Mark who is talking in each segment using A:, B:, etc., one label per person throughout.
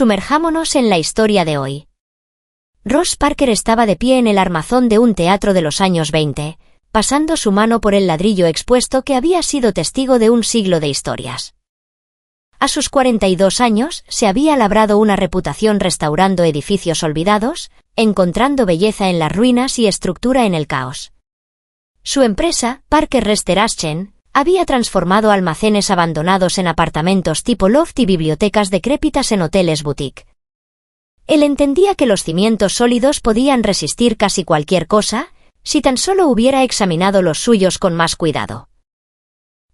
A: Sumerjámonos en la historia de hoy. Ross Parker estaba de pie en el armazón de un teatro de los años 20, pasando su mano por el ladrillo expuesto que había sido testigo de un siglo de historias. A sus 42 años, se había labrado una reputación restaurando edificios olvidados, encontrando belleza en las ruinas y estructura en el caos. Su empresa, Parker Restoration, había transformado almacenes abandonados en apartamentos tipo loft y bibliotecas decrépitas en hoteles boutique. Él entendía que los cimientos sólidos podían resistir casi cualquier cosa, si tan solo hubiera examinado los suyos con más cuidado.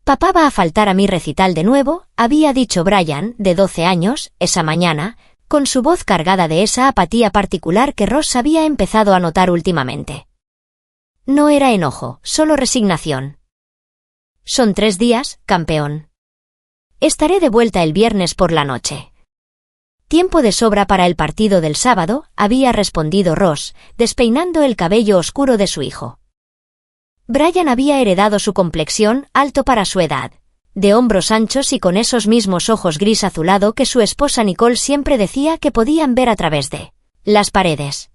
A: «Papá va a faltar a mi recital de nuevo», había dicho Brian, de 12 años, esa mañana, con su voz cargada de esa apatía particular que Ross había empezado a notar últimamente. No era enojo, solo resignación. «Son 3 días, campeón. Estaré de vuelta el viernes por la noche». «Tiempo de sobra para el partido del sábado», había respondido Ross, despeinando el cabello oscuro de su hijo. Brian había heredado su complexión, alto para su edad, de hombros anchos y con esos mismos ojos gris azulado que su esposa Nicole siempre decía que podían ver a través de las paredes.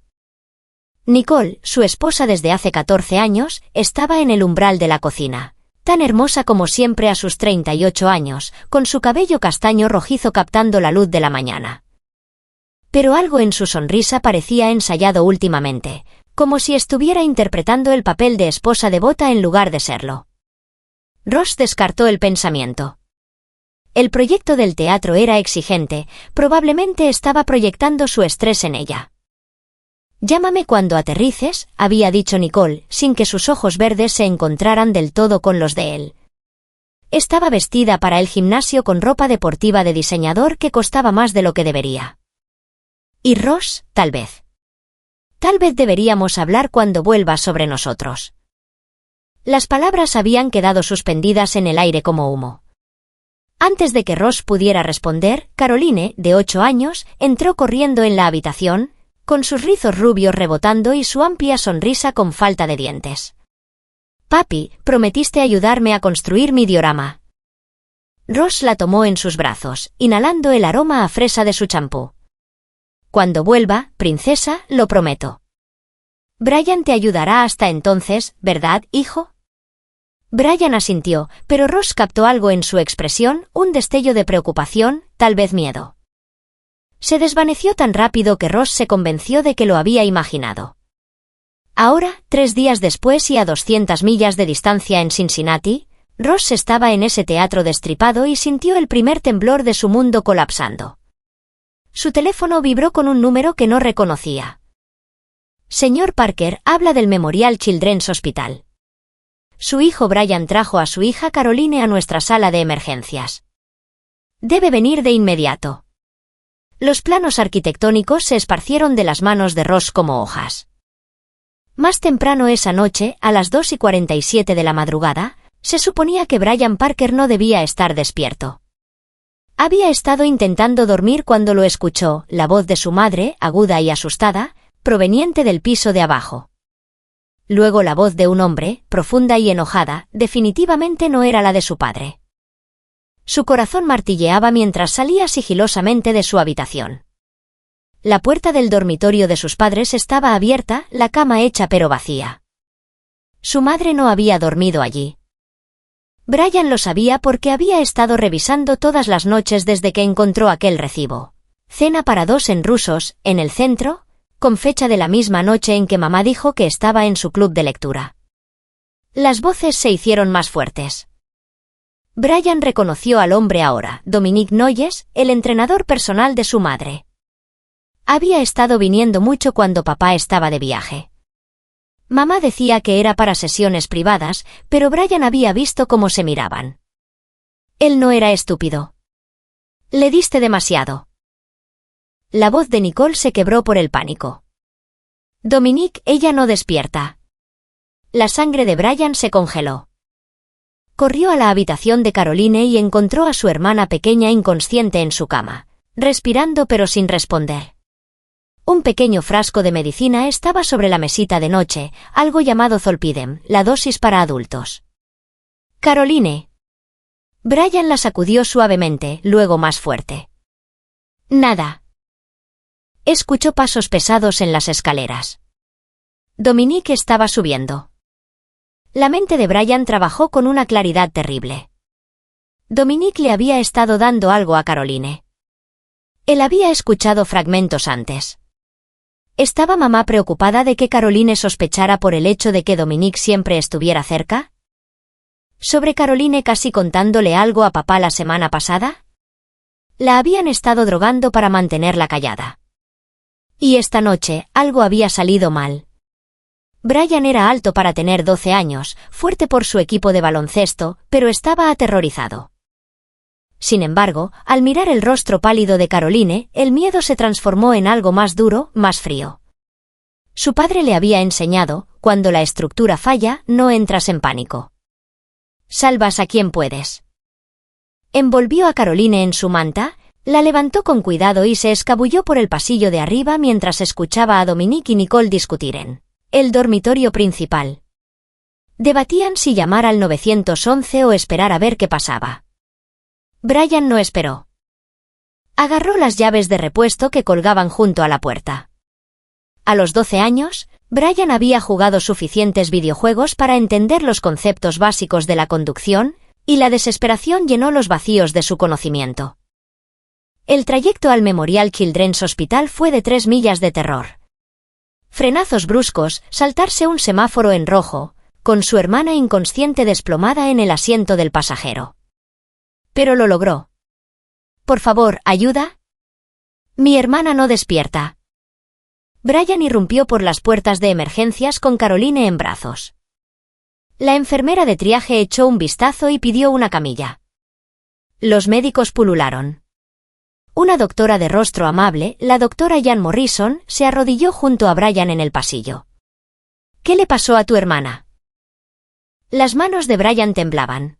A: Nicole, su esposa desde hace 14 años, estaba en el umbral de la cocina, tan hermosa como siempre a sus 38 años, con su cabello castaño rojizo captando la luz de la mañana. Pero algo en su sonrisa parecía ensayado últimamente, como si estuviera interpretando el papel de esposa devota en lugar de serlo. Ross descartó el pensamiento. El proyecto del teatro era exigente, probablemente estaba proyectando su estrés en ella. «Llámame cuando aterrices», había dicho Nicole, sin que sus ojos verdes se encontraran del todo con los de él. Estaba vestida para el gimnasio con ropa deportiva de diseñador que costaba más de lo que debería. «Y Ross, tal vez deberíamos hablar cuando vuelvas sobre nosotros». Las palabras habían quedado suspendidas en el aire como humo. Antes de que Ross pudiera responder, Caroline, de 8 años, entró corriendo en la habitación, con sus rizos rubios rebotando y su amplia sonrisa con falta de dientes. «Papi, prometiste ayudarme a construir mi diorama». Ross la tomó en sus brazos, inhalando el aroma a fresa de su champú. «Cuando vuelva, princesa, lo prometo». «Brian te ayudará hasta entonces, ¿verdad, hijo?» Brian asintió, pero Ross captó algo en su expresión, un destello de preocupación, tal vez miedo. Se desvaneció tan rápido que Ross se convenció de que lo había imaginado. Ahora, 3 días después y a 200 millas de distancia en Cincinnati, Ross estaba en ese teatro destripado y sintió el primer temblor de su mundo colapsando. Su teléfono vibró con un número que no reconocía. «Señor Parker, habla del Memorial Children's Hospital. Su hijo Brian trajo a su hija Caroline a nuestra sala de emergencias. Debe venir de inmediato». Los planos arquitectónicos se esparcieron de las manos de Ross como hojas. Más temprano esa noche, a las 2:47 de la madrugada, se suponía que Brian Parker no debía estar despierto. Había estado intentando dormir cuando lo escuchó, la voz de su madre, aguda y asustada, proveniente del piso de abajo. Luego la voz de un hombre, profunda y enojada, definitivamente no era la de su padre. Su corazón martilleaba mientras salía sigilosamente de su habitación. La puerta del dormitorio de sus padres estaba abierta, la cama hecha pero vacía. Su madre no había dormido allí. Brian lo sabía porque había estado revisando todas las noches desde que encontró aquel recibo. Cena para 2 en rusos, en el centro, con fecha de la misma noche en que mamá dijo que estaba en su club de lectura. Las voces se hicieron más fuertes. Brian reconoció al hombre ahora, Dominique Noyes, el entrenador personal de su madre. Había estado viniendo mucho cuando papá estaba de viaje. Mamá decía que era para sesiones privadas, pero Brian había visto cómo se miraban. Él no era estúpido. «Le diste demasiado». La voz de Nicole se quebró por el pánico. «Dominique, ella no despierta». La sangre de Brian se congeló. Corrió a la habitación de Caroline y encontró a su hermana pequeña inconsciente en su cama, respirando pero sin responder. Un pequeño frasco de medicina estaba sobre la mesita de noche, algo llamado Zolpidem, la dosis para adultos. «Caroline». Brian la sacudió suavemente, luego más fuerte. «Nada». Escuchó pasos pesados en las escaleras. Dominique estaba subiendo. La mente de Brian trabajó con una claridad terrible. Dominique le había estado dando algo a Caroline. Él había escuchado fragmentos antes. ¿Estaba mamá preocupada de que Caroline sospechara por el hecho de que Dominique siempre estuviera cerca? ¿Sobre Caroline casi contándole algo a papá la semana pasada? La habían estado drogando para mantenerla callada. Y esta noche, algo había salido mal. Brian era alto para tener 12 años, fuerte por su equipo de baloncesto, pero estaba aterrorizado. Sin embargo, al mirar el rostro pálido de Caroline, el miedo se transformó en algo más duro, más frío. Su padre le había enseñado, cuando la estructura falla, no entras en pánico. Salvas a quien puedes. Envolvió a Caroline en su manta, la levantó con cuidado y se escabulló por el pasillo de arriba mientras escuchaba a Dominique y Nicole discutir en el dormitorio principal. Debatían si llamar al 911 o esperar a ver qué pasaba. Brian no esperó. Agarró las llaves de repuesto que colgaban junto a la puerta. A los 12 años, Brian había jugado suficientes videojuegos para entender los conceptos básicos de la conducción, y la desesperación llenó los vacíos de su conocimiento. El trayecto al Memorial Children's Hospital fue de 3 millas de terror. Frenazos bruscos, saltarse un semáforo en rojo, con su hermana inconsciente desplomada en el asiento del pasajero. Pero lo logró. «Por favor, ¿ayuda? Mi hermana no despierta». Brian irrumpió por las puertas de emergencias con Caroline en brazos. La enfermera de triaje echó un vistazo y pidió una camilla. Los médicos pulularon. Una doctora de rostro amable, la doctora Jan Morrison, se arrodilló junto a Brian en el pasillo. «¿Qué le pasó a tu hermana?» Las manos de Brian temblaban.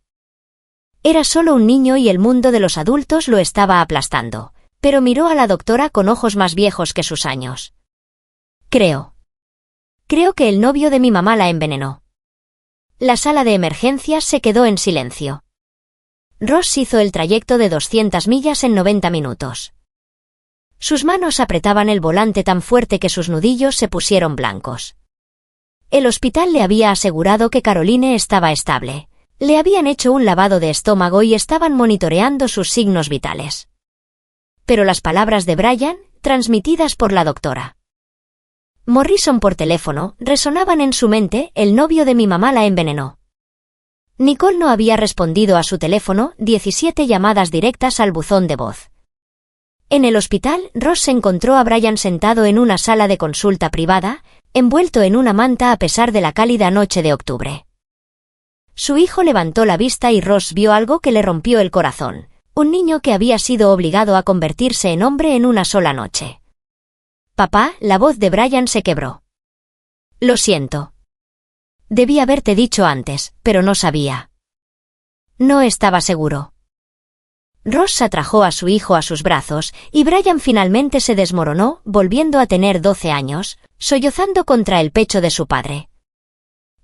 A: Era solo un niño y el mundo de los adultos lo estaba aplastando, pero miró a la doctora con ojos más viejos que sus años. Creo que el novio de mi mamá la envenenó». La sala de emergencias se quedó en silencio. Ross hizo el trayecto de 200 millas en 90 minutos. Sus manos apretaban el volante tan fuerte que sus nudillos se pusieron blancos. El hospital le había asegurado que Caroline estaba estable. Le habían hecho un lavado de estómago y estaban monitoreando sus signos vitales. Pero las palabras de Brian, transmitidas por la doctora Morrison por teléfono, resonaban en su mente: el novio de mi mamá la envenenó. Nicole no había respondido a su teléfono, 17 llamadas directas al buzón de voz. En el hospital, Ross se encontró a Brian sentado en una sala de consulta privada, envuelto en una manta a pesar de la cálida noche de octubre. Su hijo levantó la vista y Ross vio algo que le rompió el corazón: un niño que había sido obligado a convertirse en hombre en una sola noche. «Papá», la voz de Brian se quebró. «Lo siento. Debí haberte dicho antes, pero no sabía. No estaba seguro». Ross atrajo a su hijo a sus brazos, y Brian finalmente se desmoronó, volviendo a tener 12 años, sollozando contra el pecho de su padre.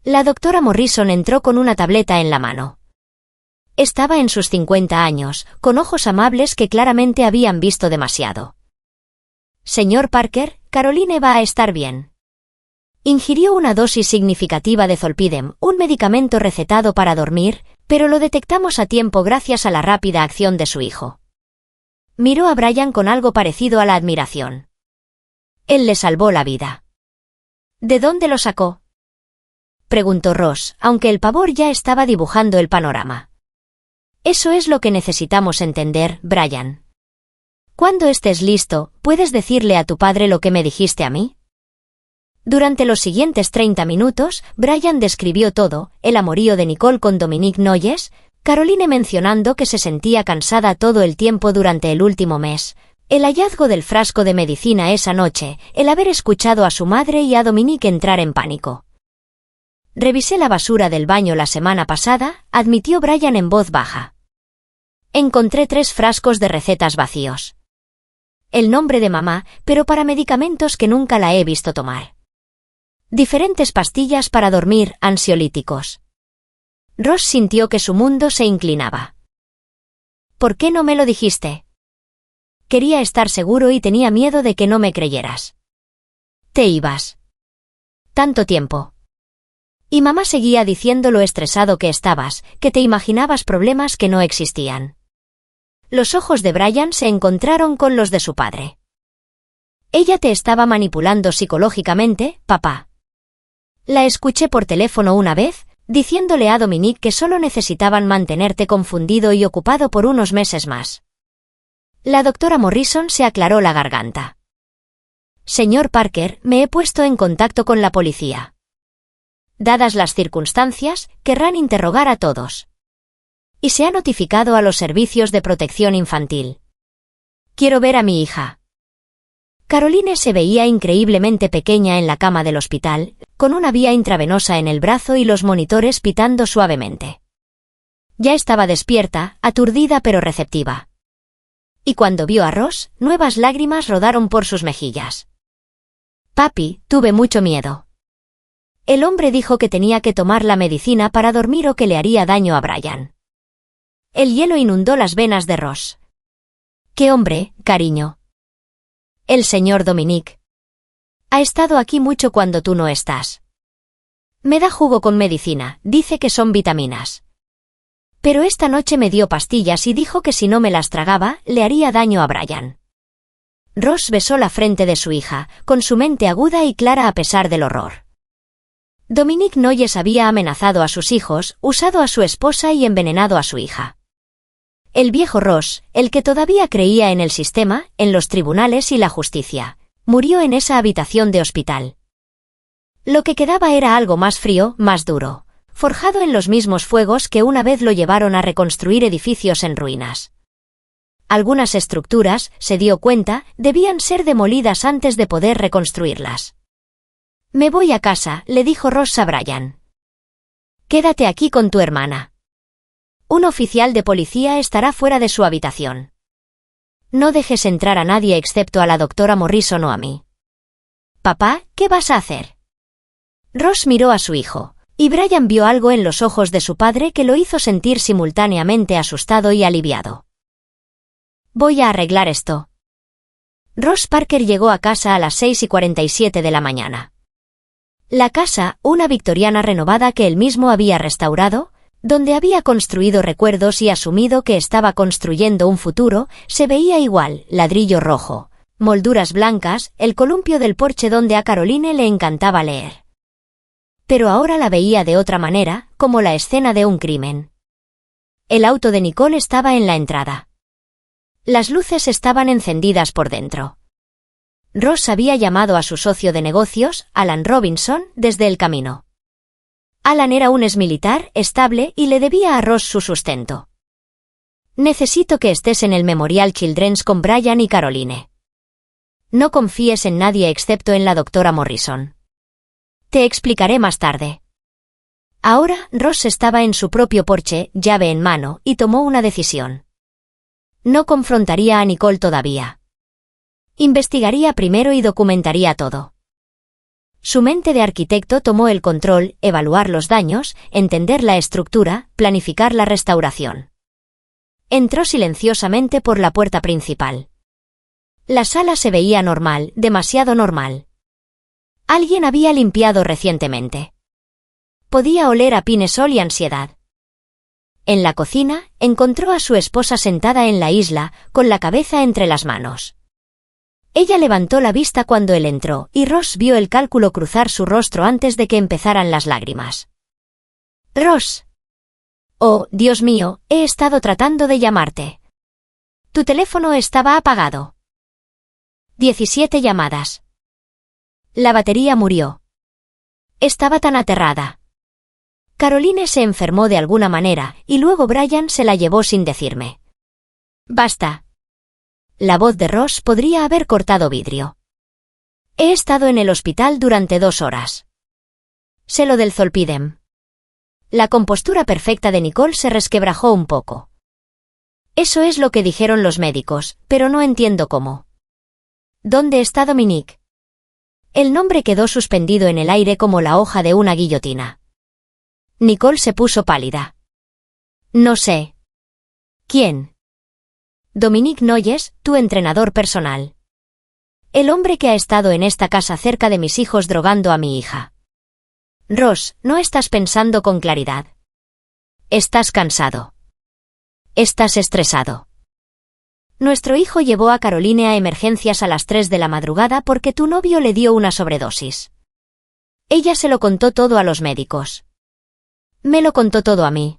A: La doctora Morrison entró con una tableta en la mano. Estaba en sus 50 años, con ojos amables que claramente habían visto demasiado. «Señor Parker, Caroline va a estar bien». Ingirió una dosis significativa de Zolpidem, un medicamento recetado para dormir, pero lo detectamos a tiempo gracias a la rápida acción de su hijo. Miró a Brian con algo parecido a la admiración. Él le salvó la vida. ¿De dónde lo sacó?, preguntó Ross, aunque el pavor ya estaba dibujando el panorama. Eso es lo que necesitamos entender, Brian. Cuando estés listo, ¿puedes decirle a tu padre lo que me dijiste a mí? Durante los siguientes 30 minutos, Brian describió todo: el amorío de Nicole con Dominique Noyes, Caroline mencionando que se sentía cansada todo el tiempo durante el último mes, el hallazgo del frasco de medicina esa noche, el haber escuchado a su madre y a Dominique entrar en pánico. «Revisé la basura del baño la semana pasada», admitió Brian en voz baja. «Encontré 3 frascos de recetas vacíos. El nombre de mamá, pero para medicamentos que nunca la he visto tomar. Diferentes pastillas para dormir, ansiolíticos». Ross sintió que su mundo se inclinaba. «¿Por qué no me lo dijiste?». Quería estar seguro y tenía miedo de que no me creyeras. Te ibas. Tanto tiempo. Y mamá seguía diciendo lo estresado que estabas, que te imaginabas problemas que no existían. Los ojos de Brian se encontraron con los de su padre. Ella te estaba manipulando psicológicamente, papá. La escuché por teléfono una vez, diciéndole a Dominique que solo necesitaban mantenerte confundido y ocupado por unos meses más. La doctora Morrison se aclaró la garganta. Señor Parker, me he puesto en contacto con la policía. Dadas las circunstancias, querrán interrogar a todos. Y se ha notificado a los servicios de protección infantil. Quiero ver a mi hija. Caroline se veía increíblemente pequeña en la cama del hospital, con una vía intravenosa en el brazo y los monitores pitando suavemente. Ya estaba despierta, aturdida pero receptiva. Y cuando vio a Ross, nuevas lágrimas rodaron por sus mejillas. Papi, tuve mucho miedo. El hombre dijo que tenía que tomar la medicina para dormir o que le haría daño a Brian. El hielo inundó las venas de Ross. ¿Qué hombre, cariño? El señor Dominique. Ha estado aquí mucho cuando tú no estás. Me da jugo con medicina, dice que son vitaminas. Pero esta noche me dio pastillas y dijo que si no me las tragaba, le haría daño a Brian. Ross besó la frente de su hija, con su mente aguda y clara a pesar del horror. Dominique Noyes había amenazado a sus hijos, usado a su esposa y envenenado a su hija. El viejo Ross, el que todavía creía en el sistema, en los tribunales y la justicia, murió en esa habitación de hospital. Lo que quedaba era algo más frío, más duro, forjado en los mismos fuegos que una vez lo llevaron a reconstruir edificios en ruinas. Algunas estructuras, se dio cuenta, debían ser demolidas antes de poder reconstruirlas. Me voy a casa, le dijo Ross a Brian. Quédate aquí con tu hermana. Un oficial de policía estará fuera de su habitación. No dejes entrar a nadie excepto a la doctora Morrison o a mí. Papá, ¿qué vas a hacer? Ross miró a su hijo, y Brian vio algo en los ojos de su padre que lo hizo sentir simultáneamente asustado y aliviado. Voy a arreglar esto. Ross Parker llegó a casa a las 6:47 de la mañana. La casa, una victoriana renovada que él mismo había restaurado, donde había construido recuerdos y asumido que estaba construyendo un futuro, se veía igual, ladrillo rojo, molduras blancas, el columpio del porche donde a Caroline le encantaba leer. Pero ahora la veía de otra manera, como la escena de un crimen. El auto de Nicole estaba en la entrada. Las luces estaban encendidas por dentro. Ross había llamado a su socio de negocios, Alan Robinson, desde el camino. Alan era un exmilitar, estable, y le debía a Ross su sustento. Necesito que estés en el Memorial Children's con Brian y Caroline. No confíes en nadie excepto en la doctora Morrison. Te explicaré más tarde. Ahora, Ross estaba en su propio porche, llave en mano, y tomó una decisión. No confrontaría a Nicole todavía. Investigaría primero y documentaría todo. Su mente de arquitecto tomó el control, evaluar los daños, entender la estructura, planificar la restauración. Entró silenciosamente por la puerta principal. La sala se veía normal, demasiado normal. Alguien había limpiado recientemente. Podía oler a pinesol y ansiedad. En la cocina, encontró a su esposa sentada en la isla, con la cabeza entre las manos. Ella levantó la vista cuando él entró, y Ross vio el cálculo cruzar su rostro antes de que empezaran las lágrimas. Ross. Oh, Dios mío, he estado tratando de llamarte. Tu teléfono estaba apagado. 17 llamadas. La batería murió. Estaba tan aterrada. Caroline se enfermó de alguna manera, y luego Brian se la llevó sin decirme. Basta. La voz de Ross podría haber cortado vidrio. He estado en el hospital durante 2 horas. Sé lo del zolpidem. La compostura perfecta de Nicole se resquebrajó un poco. Eso es lo que dijeron los médicos, pero no entiendo cómo. ¿Dónde está Dominique? El nombre quedó suspendido en el aire como la hoja de una guillotina. Nicole se puso pálida. No sé. ¿Quién? Dominique Noyes, tu entrenador personal. El hombre que ha estado en esta casa cerca de mis hijos drogando a mi hija. Ross, no estás pensando con claridad. Estás cansado. Estás estresado. Nuestro hijo llevó a Caroline a emergencias a las 3 de la madrugada porque tu novio le dio una sobredosis. Ella se lo contó todo a los médicos. Me lo contó todo a mí.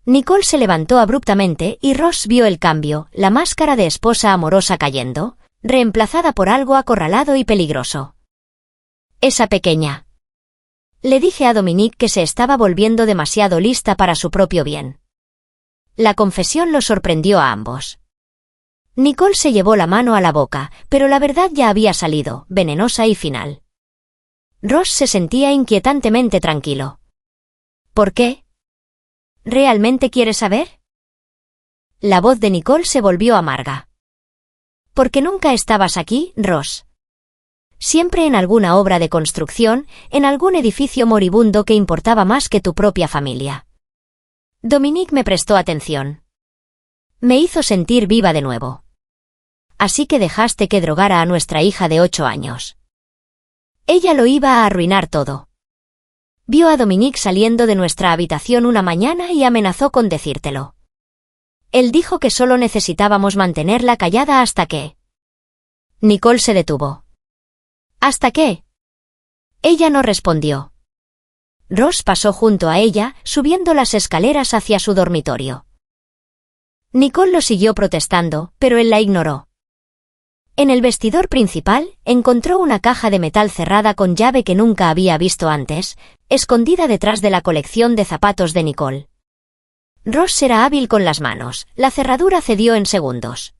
A: Nicole se levantó abruptamente y Ross vio el cambio, la máscara de esposa amorosa cayendo, reemplazada por algo acorralado y peligroso. Esa pequeña. Le dije a Dominique que se estaba volviendo demasiado lista para su propio bien. La confesión lo sorprendió a ambos. Nicole se llevó la mano a la boca, pero la verdad ya había salido, venenosa y final. Ross se sentía inquietantemente tranquilo. ¿Por qué? ¿Realmente quieres saber? La voz de Nicole se volvió amarga. Porque nunca estabas aquí, Ross. Siempre en alguna obra de construcción, en algún edificio moribundo que importaba más que tu propia familia. Dominique me prestó atención. Me hizo sentir viva de nuevo. Así que dejaste que drogara a nuestra hija de 8 años. Ella lo iba a arruinar todo. Vio a Dominique saliendo de nuestra habitación una mañana y amenazó con decírtelo. Él dijo que solo necesitábamos mantenerla callada hasta que... Nicole se detuvo. ¿Hasta qué? Ella no respondió. Ross pasó junto a ella, subiendo las escaleras hacia su dormitorio. Nicole lo siguió protestando, pero él la ignoró. En el vestidor principal, encontró una caja de metal cerrada con llave que nunca había visto antes, escondida detrás de la colección de zapatos de Nicole. Ross era hábil con las manos, la cerradura cedió en segundos.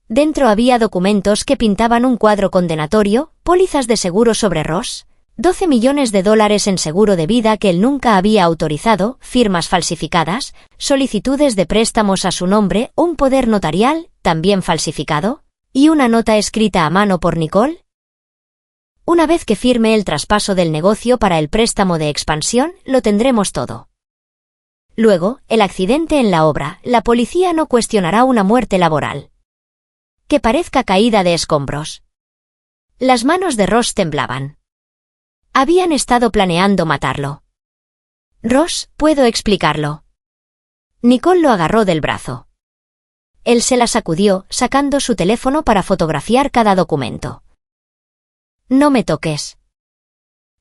A: Dentro había documentos que pintaban un cuadro condenatorio, pólizas de seguro sobre Ross, $12 millones en seguro de vida que él nunca había autorizado, firmas falsificadas, solicitudes de préstamos a su nombre, un poder notarial, también falsificado, y una nota escrita a mano por Nicole. Una vez que firme el traspaso del negocio para el préstamo de expansión, lo tendremos todo. Luego, el accidente en la obra, la policía no cuestionará una muerte laboral. Que parezca caída de escombros. Las manos de Ross temblaban. Habían estado planeando matarlo. Ross, puedo explicarlo. Nicole lo agarró del brazo. Él se la sacudió, sacando su teléfono para fotografiar cada documento. No me toques.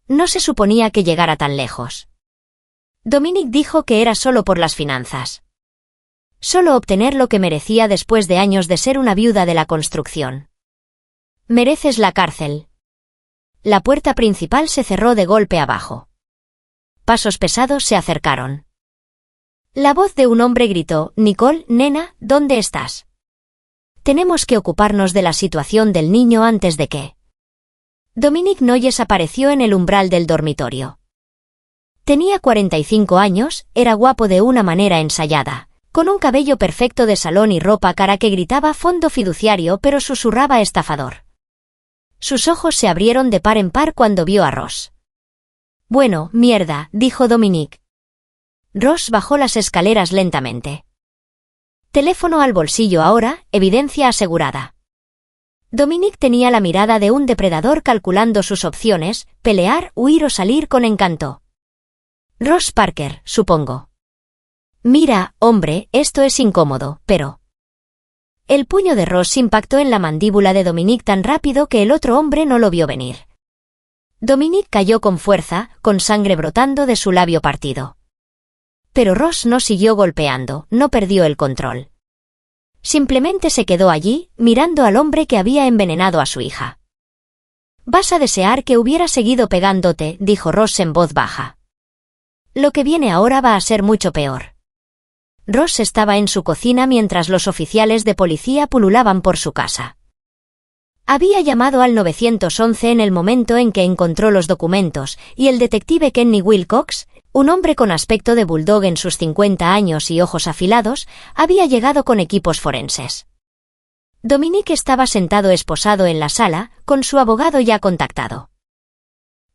A: No se suponía que llegara tan lejos. Dominique dijo que era solo por las finanzas. Solo obtener lo que merecía después de años de ser una viuda de la construcción. Mereces la cárcel. La puerta principal se cerró de golpe abajo. Pasos pesados se acercaron. La voz de un hombre gritó, «Nicole, nena, ¿dónde estás? Tenemos que ocuparnos de la situación del niño antes de que...». Dominique Noyes apareció en el umbral del dormitorio. Tenía 45 años, era guapo de una manera ensayada, con un cabello perfecto de salón y ropa cara que gritaba fondo fiduciario pero susurraba estafador. Sus ojos se abrieron de par en par cuando vio a Ross. «Bueno, mierda», dijo Dominique. Ross bajó las escaleras lentamente. Teléfono al bolsillo ahora, evidencia asegurada. Dominique tenía la mirada de un depredador calculando sus opciones, pelear, huir o salir con encanto. Ross Parker, supongo. Mira, hombre, esto es incómodo, pero... El puño de Ross impactó en la mandíbula de Dominique tan rápido que el otro hombre no lo vio venir. Dominique cayó con fuerza, con sangre brotando de su labio partido. Pero Ross no siguió golpeando, no perdió el control. Simplemente se quedó allí, mirando al hombre que había envenenado a su hija. «Vas a desear que hubiera seguido pegándote», dijo Ross en voz baja. «Lo que viene ahora va a ser mucho peor». Ross estaba en su cocina mientras los oficiales de policía pululaban por su casa. Había llamado al 911 en el momento en que encontró los documentos, y el detective Kenny Wilcox, un hombre con aspecto de bulldog en sus 50 años y ojos afilados, había llegado con equipos forenses. Dominique estaba sentado esposado en la sala, con su abogado ya contactado.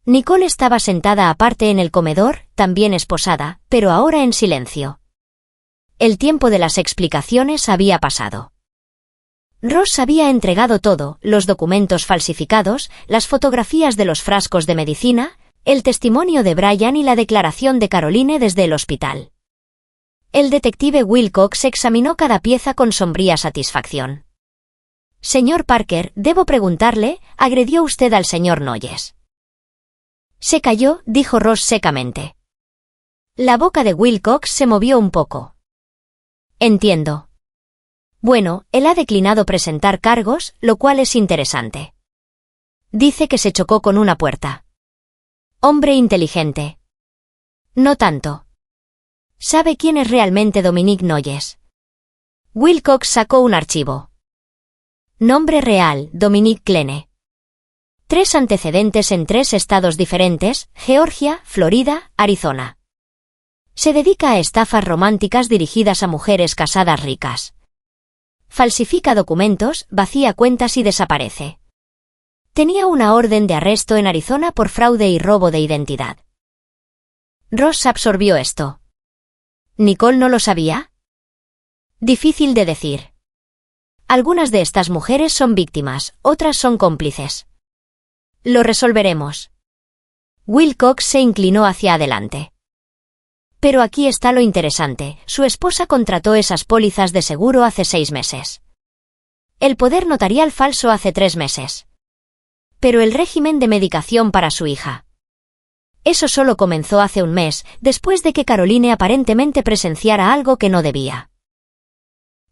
A: Nicole estaba sentada aparte en el comedor, también esposada, pero ahora en silencio. El tiempo de las explicaciones había pasado. Ross había entregado todo, los documentos falsificados, las fotografías de los frascos de medicina, el testimonio de Brian y la declaración de Caroline desde el hospital. El detective Wilcox examinó cada pieza con sombría satisfacción. «Señor Parker, debo preguntarle, ¿agredió usted al señor Noyes?» «Se cayó», dijo Ross secamente. La boca de Wilcox se movió un poco. «Entiendo. Bueno, él ha declinado presentar cargos, lo cual es interesante. Dice que se chocó con una puerta. Hombre inteligente. No tanto. ¿Sabe quién es realmente Dominique Noyes?» Wilcox sacó un archivo. Nombre real, Dominique Klene. 3 antecedentes en 3 estados diferentes, Georgia, Florida, Arizona. Se dedica a estafas románticas dirigidas a mujeres casadas ricas. Falsifica documentos, vacía cuentas y desaparece. Tenía una orden de arresto en Arizona por fraude y robo de identidad. Ross absorbió esto. ¿Nicole no lo sabía? Difícil de decir. Algunas de estas mujeres son víctimas, otras son cómplices. Lo resolveremos. Wilcox se inclinó hacia adelante. Pero aquí está lo interesante, su esposa contrató esas pólizas de seguro hace 6 meses. El poder notarial falso hace 3 meses. Pero el régimen de medicación para su hija. Eso solo comenzó hace 1 mes, después de que Caroline aparentemente presenciara algo que no debía.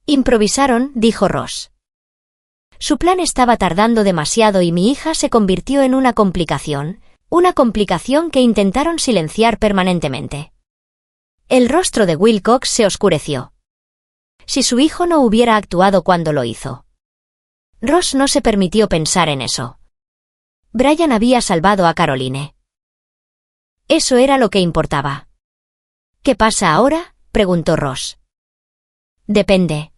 A: Improvisaron, dijo Ross. Su plan estaba tardando demasiado y mi hija se convirtió en una complicación que intentaron silenciar permanentemente. El rostro de Wilcox se oscureció. Si su hijo no hubiera actuado cuando lo hizo. Ross no se permitió pensar en eso. Brian había salvado a Caroline. Eso era lo que importaba. ¿Qué pasa ahora?, preguntó Ross. Depende.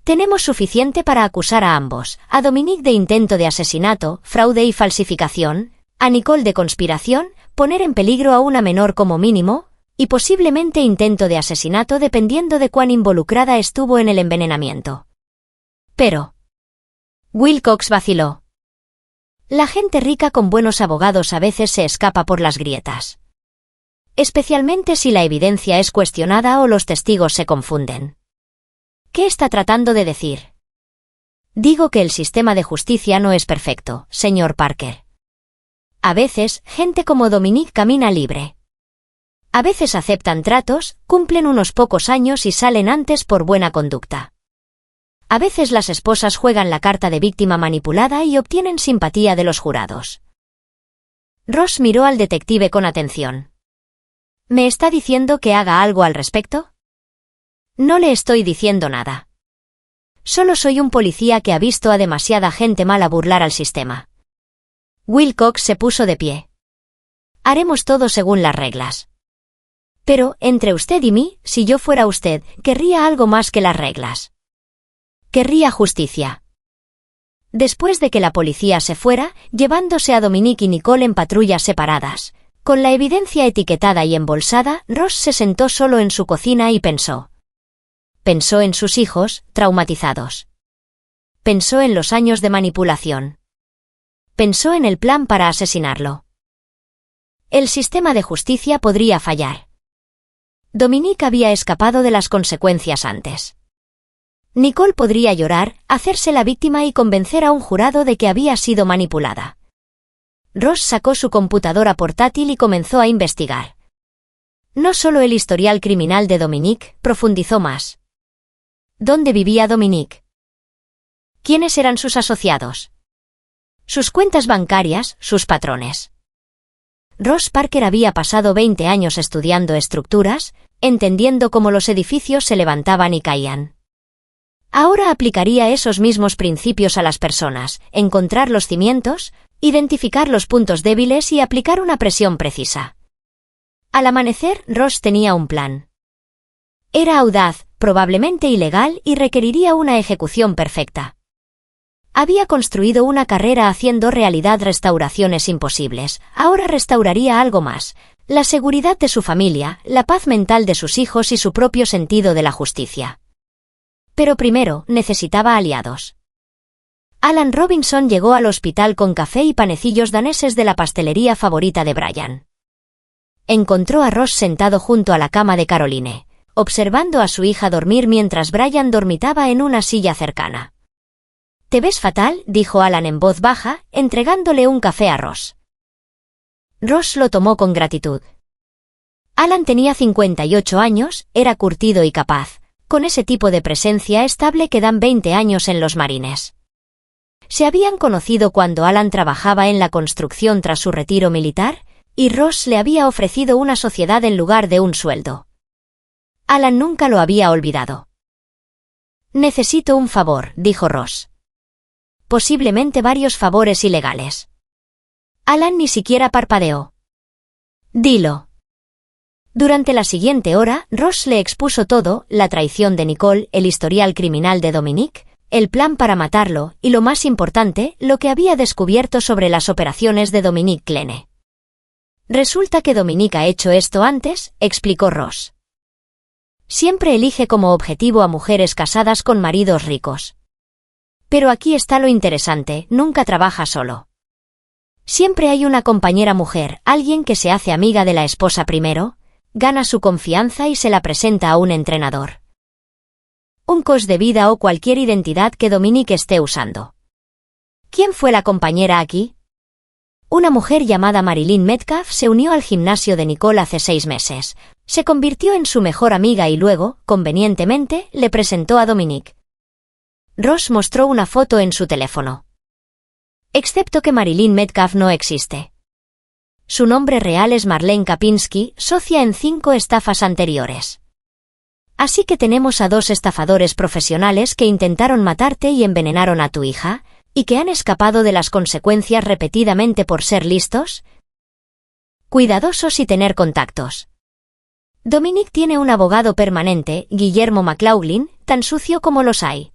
A: Tenemos suficiente para acusar a ambos, a Dominique de intento de asesinato, fraude y falsificación, a Nicole de conspiración, poner en peligro a una menor como mínimo, y posiblemente intento de asesinato dependiendo de cuán involucrada estuvo en el envenenamiento. Pero... Wilcox vaciló. La gente rica con buenos abogados a veces se escapa por las grietas. Especialmente si la evidencia es cuestionada o los testigos se confunden. ¿Qué está tratando de decir? Digo que el sistema de justicia no es perfecto, señor Parker. A veces, gente como Dominique camina libre. A veces aceptan tratos, cumplen unos pocos años y salen antes por buena conducta. A veces las esposas juegan la carta de víctima manipulada y obtienen simpatía de los jurados. Ross miró al detective con atención. ¿Me está diciendo que haga algo al respecto? No le estoy diciendo nada. Solo soy un policía que ha visto a demasiada gente mala burlar al sistema. Wilcox se puso de pie. Haremos todo según las reglas. Pero, entre usted y mí, si yo fuera usted, querría algo más que las reglas. Querría justicia. Después de que la policía se fuera, llevándose a Dominique y Nicole en patrullas separadas, con la evidencia etiquetada y embolsada, Ross se sentó solo en su cocina y pensó. Pensó en sus hijos, traumatizados. Pensó en los años de manipulación. Pensó en el plan para asesinarlo. El sistema de justicia podría fallar. Dominique había escapado de las consecuencias antes. Nicole podría llorar, hacerse la víctima y convencer a un jurado de que había sido manipulada. Ross sacó su computadora portátil y comenzó a investigar. No solo el historial criminal de Dominique, profundizó más. ¿Dónde vivía Dominique? ¿Quiénes eran sus asociados? Sus cuentas bancarias, sus patrones. Ross Parker había pasado 20 años estudiando estructuras, entendiendo cómo los edificios se levantaban y caían. Ahora aplicaría esos mismos principios a las personas, encontrar los cimientos, identificar los puntos débiles y aplicar una presión precisa. Al amanecer, Ross tenía un plan. Era audaz, probablemente ilegal y requeriría una ejecución perfecta. Había construido una carrera haciendo realidad restauraciones imposibles, ahora restauraría algo más, la seguridad de su familia, la paz mental de sus hijos y su propio sentido de la justicia. Pero primero, necesitaba aliados. Alan Robinson llegó al hospital con café y panecillos daneses de la pastelería favorita de Brian. Encontró a Ross sentado junto a la cama de Caroline, observando a su hija dormir mientras Brian dormitaba en una silla cercana. «Te ves fatal», dijo Alan en voz baja, entregándole un café a Ross. Ross lo tomó con gratitud. Alan tenía 58 años, era curtido y capaz, con ese tipo de presencia estable que dan 20 años en los marines. Se habían conocido cuando Alan trabajaba en la construcción tras su retiro militar, y Ross le había ofrecido una sociedad en lugar de un sueldo. Alan nunca lo había olvidado. «Necesito un favor», dijo Ross. «Posiblemente varios favores ilegales». Alan ni siquiera parpadeó. «Dilo». Durante la siguiente hora, Ross le expuso todo: la traición de Nicole, el historial criminal de Dominic, el plan para matarlo, y lo más importante, lo que había descubierto sobre las operaciones de Dominic Clene. «Resulta que Dominic ha hecho esto antes», explicó Ross. «Siempre elige como objetivo a mujeres casadas con maridos ricos. Pero aquí está lo interesante, nunca trabaja solo. Siempre hay una compañera mujer, alguien que se hace amiga de la esposa primero, gana su confianza y se la presenta a un entrenador. Un coach de vida o cualquier identidad que Dominic esté usando. ¿Quién fue la compañera aquí? Una mujer llamada Marilyn Metcalf se unió al gimnasio de Nicole hace 6 meses. Se convirtió en su mejor amiga y luego, convenientemente, le presentó a Dominic. Ross mostró una foto en su teléfono. Excepto que Marilyn Metcalf no existe. Su nombre real es Marlene Kapinski, socia en 5 estafas anteriores. Así que tenemos a 2 estafadores profesionales que intentaron matarte y envenenaron a tu hija, y que han escapado de las consecuencias repetidamente por ser listos, cuidadosos y tener contactos. Dominic tiene un abogado permanente, Guillermo McLaughlin, tan sucio como los hay.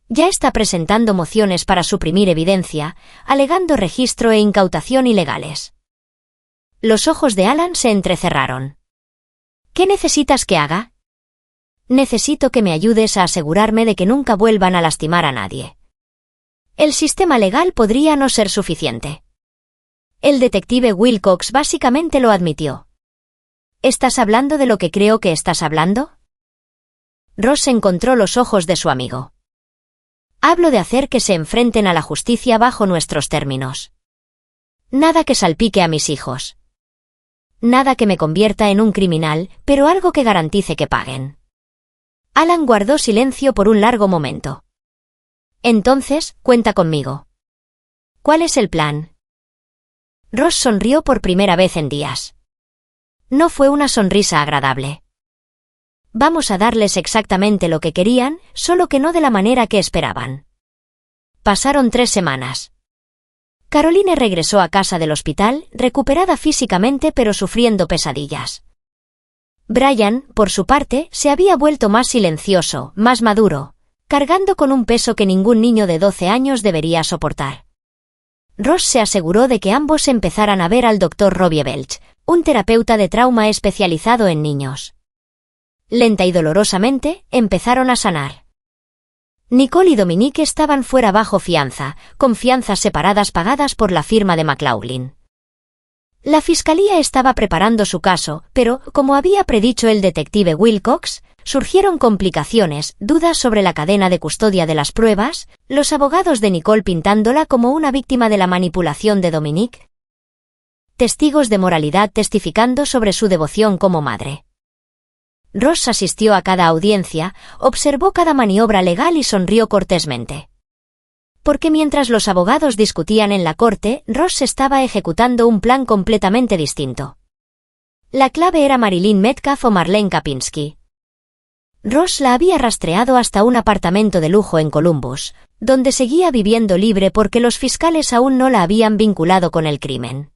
A: Ya está presentando mociones para suprimir evidencia, alegando registro e incautación ilegales. Los ojos de Alan se entrecerraron. ¿Qué necesitas que haga? Necesito que me ayudes a asegurarme de que nunca vuelvan a lastimar a nadie. El sistema legal podría no ser suficiente. El detective Wilcox básicamente lo admitió. ¿Estás hablando de lo que creo que estás hablando? Ross encontró los ojos de su amigo. Hablo de hacer que se enfrenten a la justicia bajo nuestros términos. Nada que salpique a mis hijos. Nada que me convierta en un criminal, pero algo que garantice que paguen. Alan guardó silencio por un largo momento. Entonces, cuenta conmigo. ¿Cuál es el plan? Ross sonrió por primera vez en días. No fue una sonrisa agradable. Vamos a darles exactamente lo que querían, solo que no de la manera que esperaban. Pasaron 3 semanas. Caroline regresó a casa del hospital, recuperada físicamente pero sufriendo pesadillas. Brian, por su parte, se había vuelto más silencioso, más maduro, cargando con un peso que ningún niño de 12 años debería soportar. Ross se aseguró de que ambos empezaran a ver al Dr. Robbie Belch, un terapeuta de trauma especializado en niños. Lenta y dolorosamente, empezaron a sanar. Nicole y Dominic estaban fuera bajo fianza, con fianzas separadas pagadas por la firma de McLaughlin. La fiscalía estaba preparando su caso, pero, como había predicho el detective Wilcox, surgieron complicaciones, dudas sobre la cadena de custodia de las pruebas, los abogados de Nicole pintándola como una víctima de la manipulación de Dominic. Testigos de moralidad testificando sobre su devoción como madre. Ross asistió a cada audiencia, observó cada maniobra legal y sonrió cortésmente. Porque mientras los abogados discutían en la corte, Ross estaba ejecutando un plan completamente distinto. La clave era Marilyn Metcalf o Marlene Kapinski. Ross la había rastreado hasta un apartamento de lujo en Columbus, donde seguía viviendo libre porque los fiscales aún no la habían vinculado con el crimen.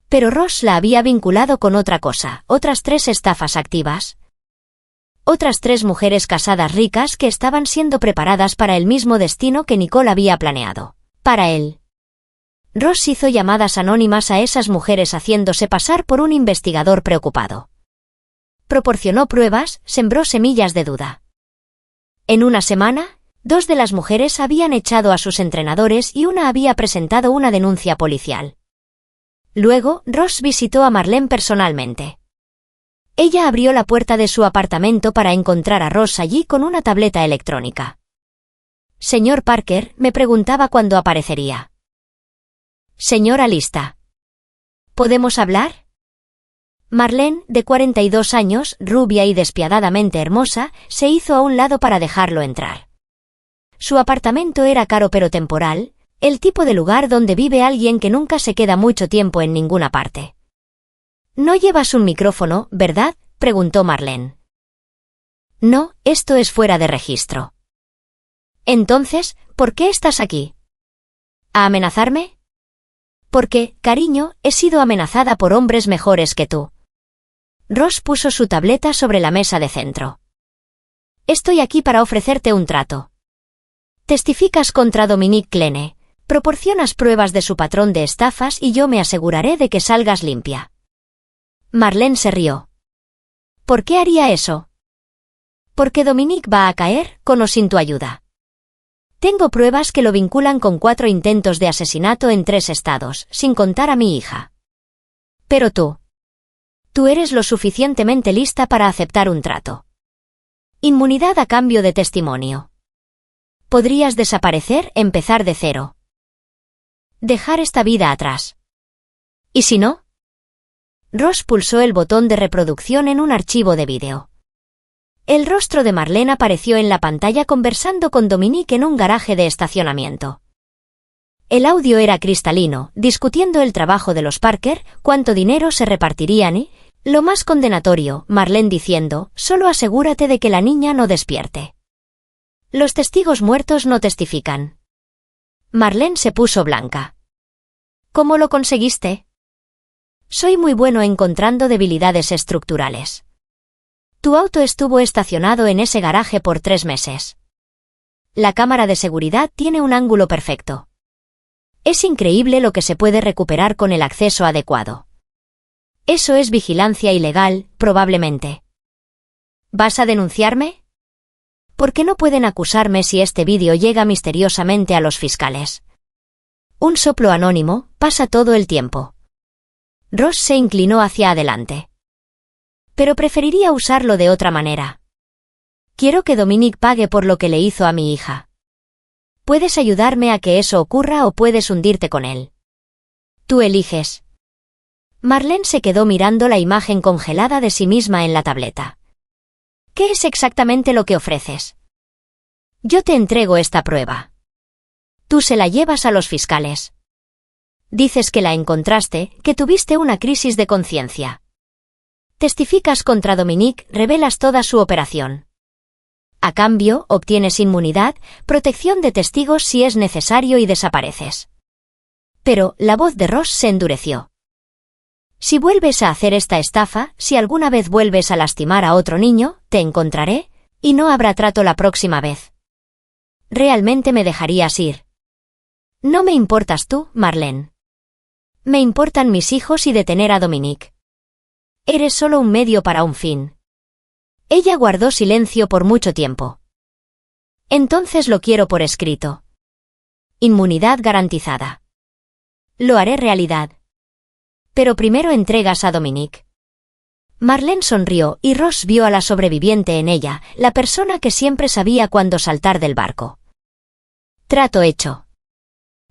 A: Pero Ross la había vinculado con otra cosa, otras 3 estafas activas. Otras 3 mujeres casadas ricas que estaban siendo preparadas para el mismo destino que Nicole había planeado. Para él. Ross hizo llamadas anónimas a esas mujeres haciéndose pasar por un investigador preocupado. Proporcionó pruebas, sembró semillas de duda. En una semana, 2 de las mujeres habían echado a sus entrenadores y una había presentado una denuncia policial. Luego, Ross visitó a Marlene personalmente. Ella abrió la puerta de su apartamento para encontrar a Ross allí con una tableta electrónica. Señor Parker, me preguntaba cuándo aparecería. Señora lista. ¿Podemos hablar? Marlene, de 42 años, rubia y despiadadamente hermosa, se hizo a un lado para dejarlo entrar. Su apartamento era caro pero temporal, el tipo de lugar donde vive alguien que nunca se queda mucho tiempo en ninguna parte. «No llevas un micrófono, ¿verdad?», preguntó Marlene. «No, esto es fuera de registro». «Entonces, ¿por qué estás aquí? ¿A amenazarme?» «Porque, cariño, he sido amenazada por hombres mejores que tú». Ross puso su tableta sobre la mesa de centro. «Estoy aquí para ofrecerte un trato. Testificas contra Dominique Kleene, proporcionas pruebas de su patrón de estafas y yo me aseguraré de que salgas limpia». Marlene se rió. «¿Por qué haría eso?» «Porque Dominique va a caer, con o sin tu ayuda. Tengo pruebas que lo vinculan con 4 intentos de asesinato en 3 estados, sin contar a mi hija. Pero tú eres lo suficientemente lista para aceptar un trato. Inmunidad a cambio de testimonio. Podrías desaparecer, empezar de cero. Dejar esta vida atrás. ¿Y si no?». Ross pulsó el botón de reproducción en un archivo de vídeo. El rostro de Marlene apareció en la pantalla conversando con Dominique en un garaje de estacionamiento. El audio era cristalino, discutiendo el trabajo de los Parker, cuánto dinero se repartirían y, lo más condenatorio, Marlene diciendo, «Solo asegúrate de que la niña no despierte. Los testigos muertos no testifican». Marlene se puso blanca. «¿Cómo lo conseguiste?» «Soy muy bueno encontrando debilidades estructurales. Tu auto estuvo estacionado en ese garaje por 3 meses. La cámara de seguridad tiene un ángulo perfecto. Es increíble lo que se puede recuperar con el acceso adecuado. Eso es vigilancia ilegal, probablemente. ¿Vas a denunciarme? ¿Por qué no pueden acusarme si este vídeo llega misteriosamente a los fiscales?» Un soplo anónimo, pasa todo el tiempo. Ross se inclinó hacia adelante. «Pero preferiría usarlo de otra manera. Quiero que Dominique pague por lo que le hizo a mi hija. Puedes ayudarme a que eso ocurra o puedes hundirte con él. Tú eliges». Marlene se quedó mirando la imagen congelada de sí misma en la tableta. «¿Qué es exactamente lo que ofreces?» «Yo te entrego esta prueba. Tú se la llevas a los fiscales. Dices que la encontraste, que tuviste una crisis de conciencia. Testificas contra Dominique, revelas toda su operación. A cambio, obtienes inmunidad, protección de testigos si es necesario y desapareces». Pero la voz de Ross se endureció. «Si vuelves a hacer esta estafa, si alguna vez vuelves a lastimar a otro niño, te encontraré, y no habrá trato la próxima vez. ¿Realmente me dejarías ir?» «No me importas tú, Marlene. Me importan mis hijos y detener a Dominique. Eres solo un medio para un fin». Ella guardó silencio por mucho tiempo. «Entonces lo quiero por escrito. Inmunidad garantizada. Lo haré realidad. Pero primero entregas a Dominique». Marlene sonrió y Ross vio a la sobreviviente en ella, la persona que siempre sabía cuándo saltar del barco. «Trato hecho.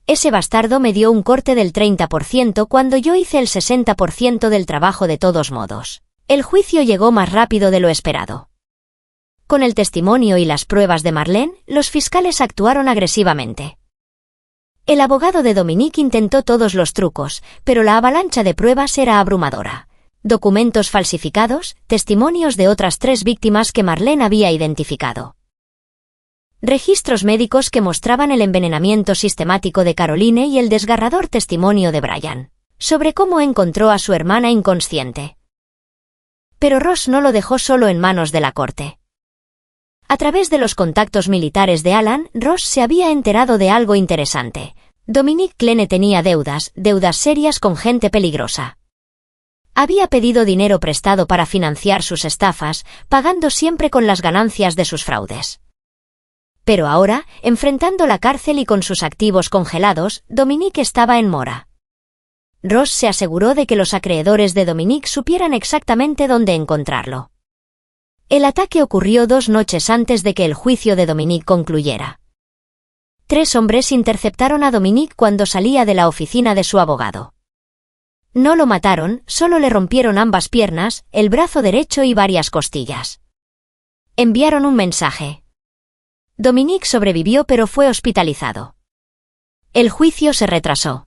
A: Ese bastardo me dio un corte del 30% cuando yo hice el 60% del trabajo de todos modos. El juicio llegó más rápido de lo esperado. Con el testimonio y las pruebas de Marlene, los fiscales actuaron agresivamente. El abogado de Dominique intentó todos los trucos, pero la avalancha de pruebas era abrumadora. Documentos falsificados, testimonios de otras 3 víctimas que Marlene había identificado. Registros médicos que mostraban el envenenamiento sistemático de Caroline y el desgarrador testimonio de Brian, sobre cómo encontró a su hermana inconsciente. Pero Ross no lo dejó solo en manos de la corte. A través de los contactos militares de Alan, Ross se había enterado de algo interesante. Dominique Clene tenía deudas serias con gente peligrosa. Había pedido dinero prestado para financiar sus estafas, pagando siempre con las ganancias de sus fraudes. Pero ahora, enfrentando la cárcel y con sus activos congelados, Dominique estaba en mora. Ross se aseguró de que los acreedores de Dominique supieran exactamente dónde encontrarlo. El ataque ocurrió 2 noches antes de que el juicio de Dominique concluyera. 3 hombres interceptaron a Dominique cuando salía de la oficina de su abogado. No lo mataron, solo le rompieron ambas piernas, el brazo derecho y varias costillas. Enviaron un mensaje. Dominique sobrevivió pero fue hospitalizado. El juicio se retrasó.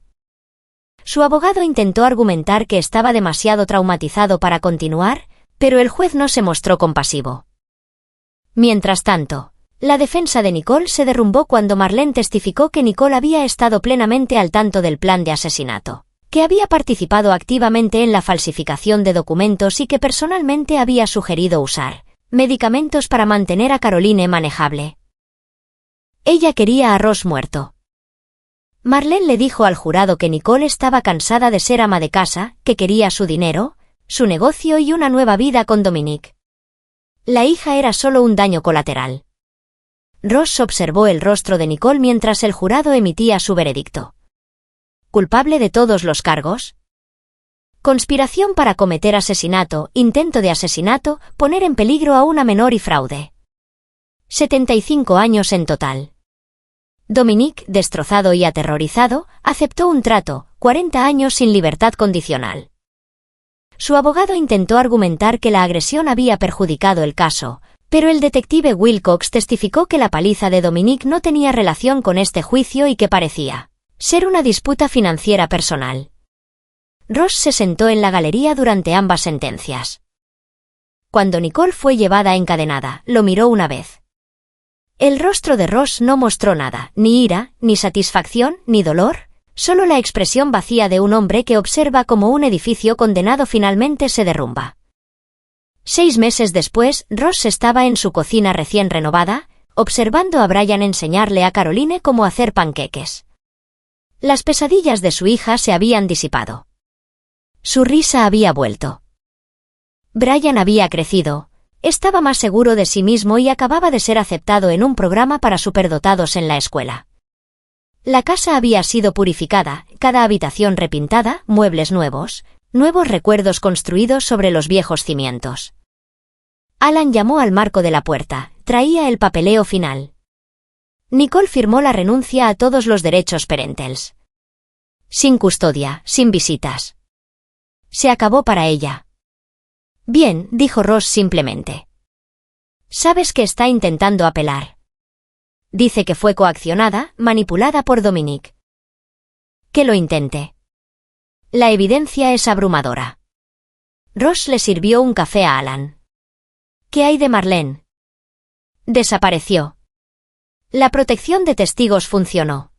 A: Su abogado intentó argumentar que estaba demasiado traumatizado para continuar, pero el juez no se mostró compasivo. Mientras tanto, la defensa de Nicole se derrumbó cuando Marlene testificó que Nicole había estado plenamente al tanto del plan de asesinato, que había participado activamente en la falsificación de documentos y que personalmente había sugerido usar medicamentos para mantener a Caroline manejable. Ella quería a Ross muerto. Marlene le dijo al jurado que Nicole estaba cansada de ser ama de casa, que quería su dinero, su negocio y una nueva vida con Dominique. La hija era solo un daño colateral. Ross observó el rostro de Nicole mientras el jurado emitía su veredicto. ¿Culpable de todos los cargos? Conspiración para cometer asesinato, intento de asesinato, poner en peligro a una menor y fraude. 75 años en total. Dominique, destrozado y aterrorizado, aceptó un trato, 40 años sin libertad condicional. Su abogado intentó argumentar que la agresión había perjudicado el caso, pero el detective Wilcox testificó que la paliza de Dominique no tenía relación con este juicio y que parecía ser una disputa financiera personal. Ross se sentó en la galería durante ambas sentencias. Cuando Nicole fue llevada encadenada, lo miró una vez. El rostro de Ross no mostró nada, ni ira, ni satisfacción, ni dolor, solo la expresión vacía de un hombre que observa cómo un edificio condenado finalmente se derrumba. 6 meses después, Ross estaba en su cocina recién renovada, observando a Brian enseñarle a Caroline cómo hacer panqueques. Las pesadillas de su hija se habían disipado. Su risa había vuelto. Brian había crecido, estaba más seguro de sí mismo y acababa de ser aceptado en un programa para superdotados en la escuela. La casa había sido purificada, cada habitación repintada, muebles nuevos recuerdos construidos sobre los viejos cimientos. Alan llamó al marco de la puerta, traía el papeleo final. Nicole firmó la renuncia a todos los derechos parentales. Sin custodia, sin visitas. Se acabó para ella. Bien, dijo Ross simplemente. Sabes que está intentando apelar. Dice que fue coaccionada, manipulada por Dominique. Que lo intente. La evidencia es abrumadora. Ross le sirvió un café a Alan. ¿Qué hay de Marlene? Desapareció. La protección de testigos funcionó.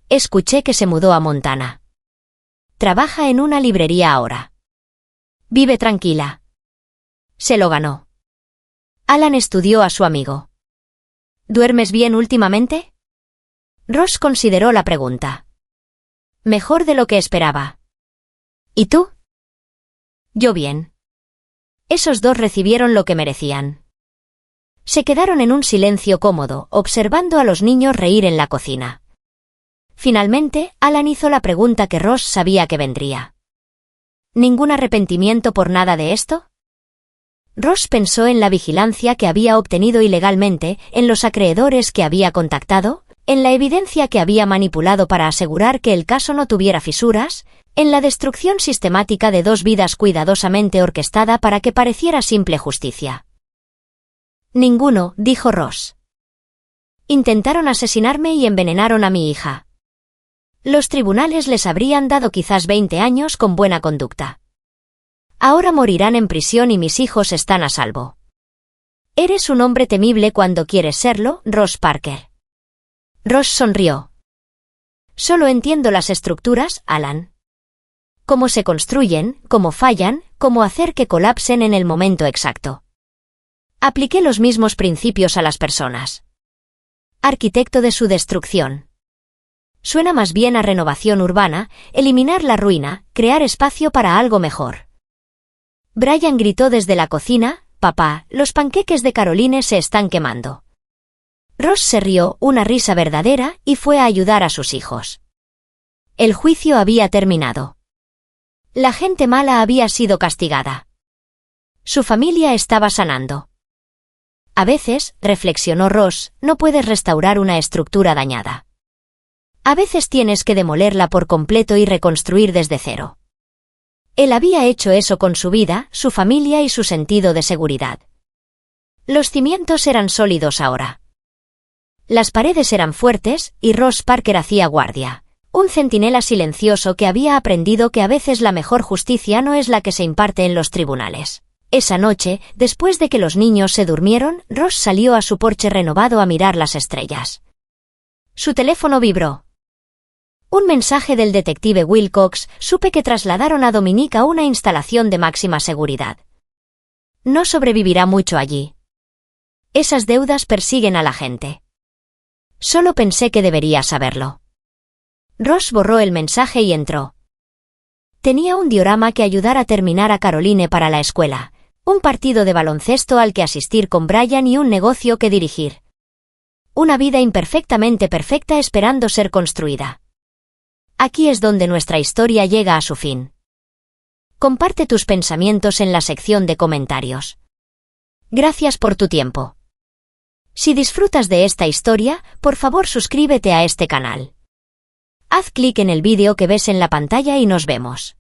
A: Escuché que se mudó a Montana. Trabaja en una librería ahora. Vive tranquila. Se lo ganó. Alan estudió a su amigo. ¿Duermes bien últimamente? Ross consideró la pregunta. Mejor de lo que esperaba. ¿Y tú? Yo bien. Esos dos recibieron lo que merecían. Se quedaron en un silencio cómodo, observando a los niños reír en la cocina. Finalmente, Alan hizo la pregunta que Ross sabía que vendría. ¿Ningún arrepentimiento por nada de esto? Ross pensó en la vigilancia que había obtenido ilegalmente, en los acreedores que había contactado, en la evidencia que había manipulado para asegurar que el caso no tuviera fisuras, en la destrucción sistemática de 2 vidas cuidadosamente orquestada para que pareciera simple justicia. Ninguno, dijo Ross. Intentaron asesinarme y envenenaron a mi hija. Los tribunales les habrían dado quizás 20 años con buena conducta. Ahora morirán en prisión y mis hijos están a salvo. Eres un hombre temible cuando quieres serlo, Ross Parker. Ross sonrió. Solo entiendo las estructuras, Alan. Cómo se construyen, cómo fallan, cómo hacer que colapsen en el momento exacto. Apliqué los mismos principios a las personas. Arquitecto de su destrucción. Suena más bien a renovación urbana, eliminar la ruina, crear espacio para algo mejor. Brian gritó desde la cocina: «Papá, los panqueques de Caroline se están quemando». Ross se rió, una risa verdadera, y fue a ayudar a sus hijos. El juicio había terminado. La gente mala había sido castigada. Su familia estaba sanando. A veces, reflexionó Ross, no puedes restaurar una estructura dañada. A veces tienes que demolerla por completo y reconstruir desde cero. Él había hecho eso con su vida, su familia y su sentido de seguridad. Los cimientos eran sólidos ahora. Las paredes eran fuertes, y Ross Parker hacía guardia. Un centinela silencioso que había aprendido que a veces la mejor justicia no es la que se imparte en los tribunales. Esa noche, después de que los niños se durmieron, Ross salió a su porche renovado a mirar las estrellas. Su teléfono vibró. Un mensaje del detective Wilcox. Supe que trasladaron a Dominique a una instalación de máxima seguridad. No sobrevivirá mucho allí. Esas deudas persiguen a la gente. Solo pensé que debería saberlo. Ross borró el mensaje y entró. Tenía un diorama que ayudar a terminar a Caroline para la escuela, un partido de baloncesto al que asistir con Brian y un negocio que dirigir. Una vida imperfectamente perfecta esperando ser construida. Aquí es donde nuestra historia llega a su fin. Comparte tus pensamientos en la sección de comentarios. Gracias por tu tiempo. Si disfrutas de esta historia, por favor suscríbete a este canal. Haz clic en el vídeo que ves en la pantalla y nos vemos.